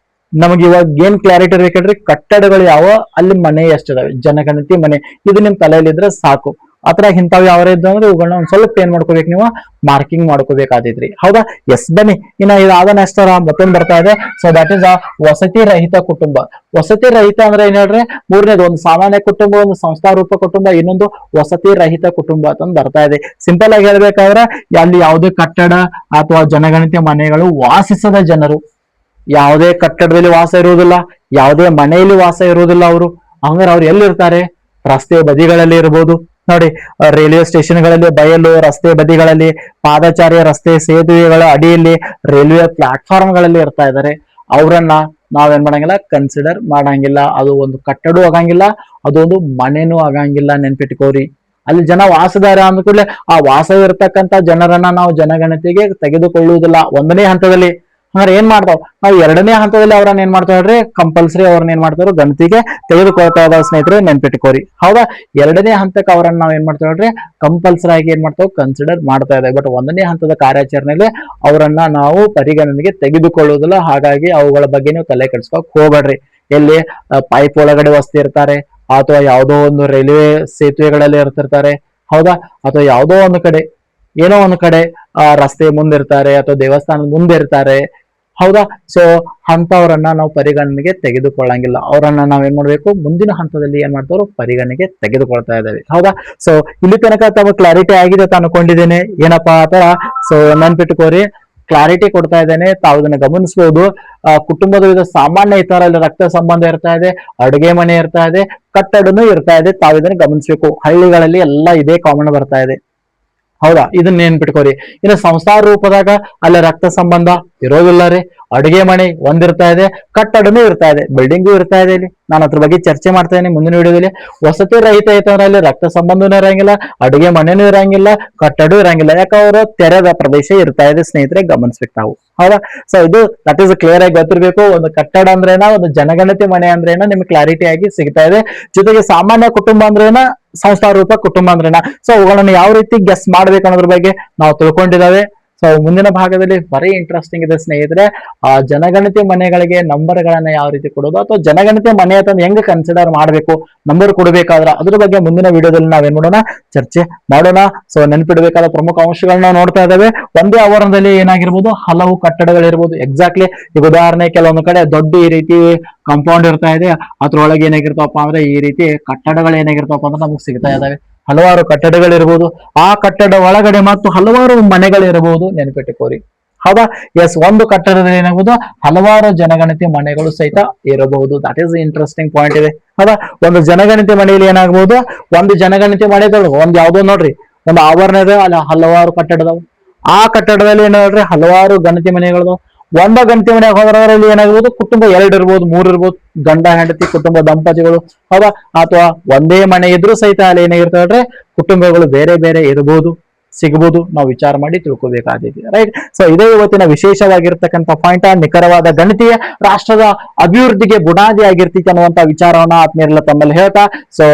ನಮಗೆ ಇವಾಗ ಏನ್ ಕ್ಲಾರಿಟಿ ಬೇಕಂದ್ರೆ, ಕಟ್ಟಡಗಳು ಯಾವ ಅಲ್ಲಿ ಮನೆ ಎಷ್ಟಿದಾವೆ, ಜನಗಣತಿ ಮನೆ, ಇದು ನಿಮ್ ತಲೆಯಲ್ಲಿದ್ರೆ ಸಾಕು. ಆತರ ಇಂಥವ್ ಯಾವ ಇದ್ರೆ ಇವುಗಳನ್ನ ಒಂದ್ ಸ್ವಲ್ಪ ಏನ್ ಮಾಡ್ಕೋಬೇಕು, ನೀವು ಮಾರ್ಕಿಂಗ್ ಮಾಡ್ಕೋಬೇಕಾದೈತ್ರಿ. ಹೌದಾ. ಎಸ್, ಬನ್ನಿ ಇನ್ನ ಇದಾದ ನೆಕ್ಸ್ಟ್ ಮತ್ತೊಂದು ಬರ್ತಾ ಇದೆ. ಸೊ ದಟ್ ಇಸ್ ವಸತಿ ರಹಿತ ಕುಟುಂಬ. ವಸತಿ ರಹಿತ ಅಂದ್ರೆ ಏನ್ ಹೇಳ್ರಿ, ಮೂರನೇದು ಒಂದು ಸಾಮಾನ್ಯ ಕುಟುಂಬ, ಒಂದು ಸಂಸ್ಥಾ ರೂಪ ಕುಟುಂಬ, ಇನ್ನೊಂದು ವಸತಿ ರಹಿತ ಕುಟುಂಬ ಅಂತ ಬರ್ತಾ ಇದೆ. ಸಿಂಪಲ್ ಆಗಿ ಹೇಳ್ಬೇಕಾದ್ರೆ ಅಲ್ಲಿ ಯಾವುದೇ ಕಟ್ಟಡ ಅಥವಾ ಜನಗಣತಿ ಮನೆಗಳು ವಾಸಿಸದ ಜನರು, ಯಾವುದೇ ಕಟ್ಟಡದಲ್ಲಿ ವಾಸ ಇರುವುದಿಲ್ಲ, ಯಾವುದೇ ಮನೆಯಲ್ಲಿ ವಾಸ ಇರುವುದಿಲ್ಲ ಅವರು. ಹಂಗಾರೆ ಅವ್ರು ಎಲ್ಲಿರ್ತಾರೆ, ರಸ್ತೆ ಬದಿಗಳಲ್ಲಿ ಇರ್ಬೋದು ನೋಡಿ. ರೈಲ್ವೆ ಸ್ಟೇಷನ್ಗಳಲ್ಲಿ, ಬಯಲು ರಸ್ತೆ ಬದಿಗಳಲ್ಲಿ, ಪಾದಚಾರಿ ರಸ್ತೆ, ಸೇತುವೆಗಳ ಅಡಿಯಲ್ಲಿ, ರೈಲ್ವೆ ಪ್ಲಾಟ್ಫಾರ್ಮ್ಗಳಲ್ಲಿ ಇರ್ತಾ ಇದ್ದಾರೆ. ಅವರನ್ನ ನಾವೇನ್ ಮಾಡಂಗಿಲ್ಲ, ಕನ್ಸಿಡರ್ ಮಾಡಂಗಿಲ್ಲ. ಅದು ಒಂದು ಕಟ್ಟಡ ಆಗಂಗಿಲ್ಲ, ಅದೊಂದು ಮನೆನೂ ಆಗಂಗಿಲ್ಲ. ನೆನ್ಪಿಟ್ಕೋರಿ. ಅಲ್ಲಿ ಜನ ವಾಸದಾರ ಅಂದ ಕೂಡಲೇ ಆ ವಾಸವಿರ್ತಕ್ಕಂಥ ಜನರನ್ನ ನಾವು ಜನಗಣತಿಗೆ ತೆಗೆದುಕೊಳ್ಳುವುದಿಲ್ಲ ಒಂದನೇ ಹಂತದಲ್ಲಿ. ಹಂಗಾರೆ ಏನ್ ಮಾಡ್ತಾವ್, ನಾವು ಎರಡನೇ ಹಂತದಲ್ಲಿ ಅವ್ರನ್ನ ಏನ್ ಮಾಡ್ತಾ ಇದ್ರಿ, ಕಂಪಲ್ಸರಿ ಅವ್ರನ್ನ ಏನ್ ಮಾಡ್ತಾರೋ ಗಣತಿಗೆ ತೆಗೆದುಕೊಳ್ತಾ ಇದಾವ ಸ್ನೇಹಿತರೆ, ನೆನ್ಪಿಟ್ಕೋರಿ. ಹೌದಾ. ಎರಡನೇ ಹಂತಕ್ಕೆ ಅವರನ್ನ ನಾವ್ ಏನ್ ಮಾಡ್ತಾ ಇದ್ರಿ, ಕಂಪಲ್ಸರಿ ಆಗಿ ಏನ್ ಮಾಡ್ತಾವ್, ಕನ್ಸಿಡರ್ ಮಾಡ್ತಾ ಇದ್ದೇವೆ. ಬಟ್ ಒಂದನೇ ಹಂತದ ಕಾರ್ಯಾಚರಣೆಯಲ್ಲಿ ಅವರನ್ನ ನಾವು ಪರಿಗಣನೆಗೆ ತೆಗೆದುಕೊಳ್ಳುವುದಿಲ್ಲ. ಹಾಗಾಗಿ ಅವುಗಳ ಬಗ್ಗೆ ನೀವು ತಲೆ ಕೆಡಿಸ್ಕೋಕ್ ಹೋಗ್ಬೇಡ್ರಿ. ಎಲ್ಲಿ ಪೈಪ್ ಒಳಗಡೆ ವಸ್ತಿ ಇರ್ತಾರೆ, ಅಥವಾ ಯಾವುದೋ ಒಂದು ರೈಲ್ವೆ ಸೇತುವೆಗಳಲ್ಲಿ ಇರ್ತಿರ್ತಾರೆ, ಹೌದಾ. ಅಥವಾ ಯಾವುದೋ ಒಂದು ಕಡೆ, ಏನೋ ಒಂದು ಕಡೆ ರಸ್ತೆ ಮುಂದಿರ್ತಾರೆ, ಅಥವಾ ದೇವಸ್ಥಾನದ ಮುಂದೆ ಇರ್ತಾರೆ, ಹೌದಾ. ಸೊ ಅಂತವರನ್ನ ನಾವು ಪರಿಗಣನೆಗೆ ತೆಗೆದುಕೊಳ್ಳಂಗಿಲ್ಲ. ಅವರನ್ನ ನಾವ್ ಏನ್ ಮಾಡ್ಬೇಕು, ಮುಂದಿನ ಹಂತದಲ್ಲಿ ಏನ್ ಮಾಡ್ತಾರೋ ಪರಿಗಣನೆಗೆ ತೆಗೆದುಕೊಳ್ತಾ ಇದ್ದೇವೆ. ಹೌದಾ. ಸೊ ಇಲ್ಲಿ ತನಕ ತಮ್ಮ ಕ್ಲಾರಿಟಿ ಆಗಿದೆ ಅಂತ ಅನ್ಕೊಂಡಿದ್ದೇನೆ. ಏನಪ್ಪಾ ಆತರ, ಸೊ ನೆನ್ಪಿಟ್ಕೋರಿ, ಕ್ಲಾರಿಟಿ ಕೊಡ್ತಾ ಇದ್ದೇನೆ, ತಾವು ಇದನ್ನ ಗಮನಿಸಬಹುದು. ಕುಟುಂಬದ ವಿಧ ಸಾಮಾನ್ಯ ಇತರ ಅಲ್ಲಿ ರಕ್ತ ಸಂಬಂಧ ಇರ್ತಾ ಇದೆ, ಅಡುಗೆ ಮನೆ ಇರ್ತಾ ಇದೆ, ಕಟ್ಟಡನೂ ಇರ್ತಾ ಇದೆ. ತಾವು ಇದನ್ನ ಗಮನಿಸಬೇಕು. ಹಳ್ಳಿಗಳಲ್ಲಿ ಎಲ್ಲ ಇದೇ ಕಾಮನ್ ಬರ್ತಾ ಇದೆ. ಹೌದಾ. ಇದನ್ನ ನೆನ್ಪಿಟ್ಕೋರಿ. ಇನ್ನು ಸಂಸ್ಥಾ ರೂಪದಾಗ ಅಲ್ಲಿ ರಕ್ತ ಸಂಬಂಧ ಇರೋದಿಲ್ಲ ರೀ. ಅಡುಗೆ ಮನೆ ಒಂದಿರ್ತಾ ಇದೆ, ಕಟ್ಟಡನೂ ಇರ್ತಾ ಇದೆ, ಬಿಲ್ಡಿಂಗು ಇರ್ತಾ ಇದೆ. ಇಲ್ಲಿ ನಾನು ಅದ್ರ ಬಗ್ಗೆ ಚರ್ಚೆ ಮಾಡ್ತಾ ಇದ್ದೀನಿ ಮುಂದಿನ ವಿಡಿಯೋದಲ್ಲಿ. ವಸತಿ ರಹಿತ ಐತಂದ್ರೆ ಅಲ್ಲಿ ರಕ್ತ ಸಂಬಂಧನೂ ಇರಂಗಿಲ್ಲ, ಅಡುಗೆ ಮನೆನೂ ಇರಂಗಿಲ್ಲ, ಕಟ್ಟಡ ಇರಂಗಿಲ್ಲ. ಯಾಕೆ ಅವರು ತೆರೆದ ಪ್ರದೇಶ ಇರ್ತಾ ಇದೆ ಸ್ನೇಹಿತರೆ, ಗಮನಿಸ್ಬೇಕು ನಾವು. ಹೌದಾ. ಸೊ ಇದು ದಟ್ ಈಸ್ ಕ್ಲಿಯರ್ ಆಗಿ ಗೊತ್ತಿರ್ಬೇಕು. ಒಂದು ಕಟ್ಟಡ ಅಂದ್ರೇನ, ಒಂದು ಜನಗಣತಿ ಮನೆ ಅಂದ್ರೇನ ನಿಮ್ಗೆ ಕ್ಲಾರಿಟಿ ಆಗಿ ಸಿಗ್ತಾ ಇದೆ. ಜೊತೆಗೆ ಸಾಮಾನ್ಯ ಕುಟುಂಬ ಅಂದ್ರೇನ, ಸಂಸ್ಥಾ ರೂಪ ಕುಟುಂಬ ಅಂದ್ರೇನ, ಸೊ ಅವುಗಳನ್ನ ಯಾವ ರೀತಿ ಗೆಸ್ ಮಾಡ್ಬೇಕು ಅನ್ನೋದ್ರ ಬಗ್ಗೆ ನಾವು ತಿಳ್ಕೊಂಡಿದ್ದಾವೆ. ಸೊ ಮುಂದಿನ ಭಾಗದಲ್ಲಿ ಬರೀ ಇಂಟ್ರೆಸ್ಟಿಂಗ್ ಇದೆ ಸ್ನೇಹಿತರೆ. ಆ ಜನಗಣತಿ ಮನೆಗಳಿಗೆ ನಂಬರ್ ಗಳನ್ನ ಯಾವ ರೀತಿ ಕೊಡೋದು, ಅಥವಾ ಜನಗಣತಿ ಮನೆ ಅಂತ ಹೆಂಗ್ ಕನ್ಸಿಡರ್ ಮಾಡ್ಬೇಕು, ನಂಬರ್ ಕೊಡಬೇಕಾದ್ರ ಅದ್ರ ಬಗ್ಗೆ ಮುಂದಿನ ವಿಡಿಯೋದಲ್ಲಿ ನಾವೇನ್ ಮಾಡೋಣ, ಚರ್ಚೆ ಮಾಡೋಣ. ಸೊ ನೆನಪಿಡಬೇಕಾದ ಪ್ರಮುಖ ಅಂಶಗಳನ್ನ ನೋಡ್ತಾ ಇದ್ದೇವೆ. ಒಂದೇ ಆವರಣದಲ್ಲಿ ಏನಾಗಿರ್ಬೋದು, ಹಲವು ಕಟ್ಟಡಗಳಿರ್ಬೋದು. ಎಕ್ಸಾಕ್ಟ್ಲಿ ಈಗ ಉದಾಹರಣೆ, ಕೆಲವೊಂದು ಕಡೆ ದೊಡ್ಡ ಈ ರೀತಿ ಕಾಂಪೌಂಡ್ ಇರ್ತಾ ಇದೆ, ಅದ್ರೊಳಗೆ ಏನಾಗಿರ್ತಾವಪ್ಪ ಅಂದ್ರೆ ಈ ರೀತಿ ಕಟ್ಟಡಗಳು ಏನಾಗಿರ್ತಾವಪ್ಪ ಅಂದ್ರೆ ನಮಗ್ ಸಿಗ್ತಾ ಇದಾವೆ. ಹಲವಾರು ಕಟ್ಟಡಗಳಿರ್ಬೋದು, ಆ ಕಟ್ಟಡ ಒಳಗಡೆ ಮತ್ತು ಹಲವಾರು ಮನೆಗಳಿರಬಹುದು. ನೆನಪಿಟ್ಟುಕೋರಿ. ಹೌದಾ. ಎಸ್, ಒಂದು ಕಟ್ಟಡದಲ್ಲಿ ಏನಾಗಬಹುದು, ಹಲವಾರು ಜನಗಣತಿ ಮನೆಗಳು ಸಹಿತ ಇರಬಹುದು. ದಟ್ ಈಸ್ ಇಂಟ್ರೆಸ್ಟಿಂಗ್ ಪಾಯಿಂಟ್ ಇದೆ. ಹೌದಾ. ಒಂದು ಜನಗಣತಿ ಮನೆಯಲ್ಲಿ ಏನಾಗಬಹುದು, ಒಂದು ಜನಗಣತಿ ಮನೆದೊಳಗೆ ಒಂದ್ ಯಾವ್ದೋ ನೋಡ್ರಿ, ಒಂದು ಆವರಣ ಇದೆ, ಅಲ್ಲಿ ಹಲವಾರು ಕಟ್ಟಡದವು. ಆ ಕಟ್ಟಡದಲ್ಲಿ ಏನ್ ನೋಡ್ರಿ, ಹಲವಾರು ಗಣತಿ ಮನೆಗಳು. ಒಂದ ಗಣತಿ ಮನೆ ಹೋದ್ರಲ್ಲಿ ಏನಾಗಬಹುದು, ಕುಟುಂಬ 2 ಇರ್ಬೋದು, 3 ಇರ್ಬೋದು, ಗಂಡ ಹೆಂಡತಿ ಕುಟುಂಬ ದಂಪತಿಗಳು. ಹೌದಾ. ಅಥವಾ ಒಂದೇ ಮನೆ ಇದ್ರೂ ಸಹಿತ ಅಲ್ಲಿ ಏನಾಗಿರ್ತಾವ್ರೆ, ಕುಟುಂಬಗಳು ಬೇರೆ ಬೇರೆ ಇರಬಹುದು, ಸಿಗಬಹುದು. ನಾವು ವಿಚಾರ ಮಾಡಿ ತಿಳ್ಕೊಬೇಕಾಗಿದೆ. ರೈಟ್. ಸೊ ಇದೇ ಇವತ್ತಿನ ವಿಶೇಷವಾಗಿರ್ತಕ್ಕಂಥ ಪಾಯಿಂಟ್. ನಿಖರವಾದ ಗಣತಿಯ ರಾಷ್ಟ್ರದ ಅಭಿವೃದ್ಧಿಗೆ ಬುನಾದಿ ಆಗಿರ್ತೈತಿ ಅನ್ನುವಂತ ವಿಚಾರವನ್ನ ಆತ್ಮೀಯರೆಲ್ಲ ತಮ್ಮಲ್ಲಿ ಹೇಳ್ತಾ, ಸೊ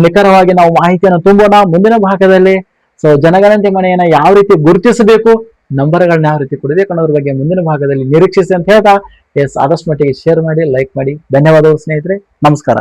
ನಿಖರವಾಗಿ ನಾವು ಮಾಹಿತಿಯನ್ನು ತುಂಬೋಣ ಮುಂದಿನ ಭಾಗದಲ್ಲಿ. ಸೊ ಜನಗಣತಿ ಮನೆಯನ್ನ ಯಾವ ರೀತಿ ಗುರುತಿಸಬೇಕು, ನಂಬರ್ಗಳನ್ನ ಯಾವ ರೀತಿ ಕೊಡಬೇಕು ಅನ್ನೋದ್ರ ಬಗ್ಗೆ ಮುಂದಿನ ಭಾಗದಲ್ಲಿ ನಿರೀಕ್ಷಿಸಿ ಅಂತ ಹೇಳ್ತಾ, ಎಸ್, ಆದಷ್ಟು ಮಟ್ಟಿಗೆ ಶೇರ್ ಮಾಡಿ, ಲೈಕ್ ಮಾಡಿ. ಧನ್ಯವಾದಗಳು ಸ್ನೇಹಿತರೆ. ನಮಸ್ಕಾರ.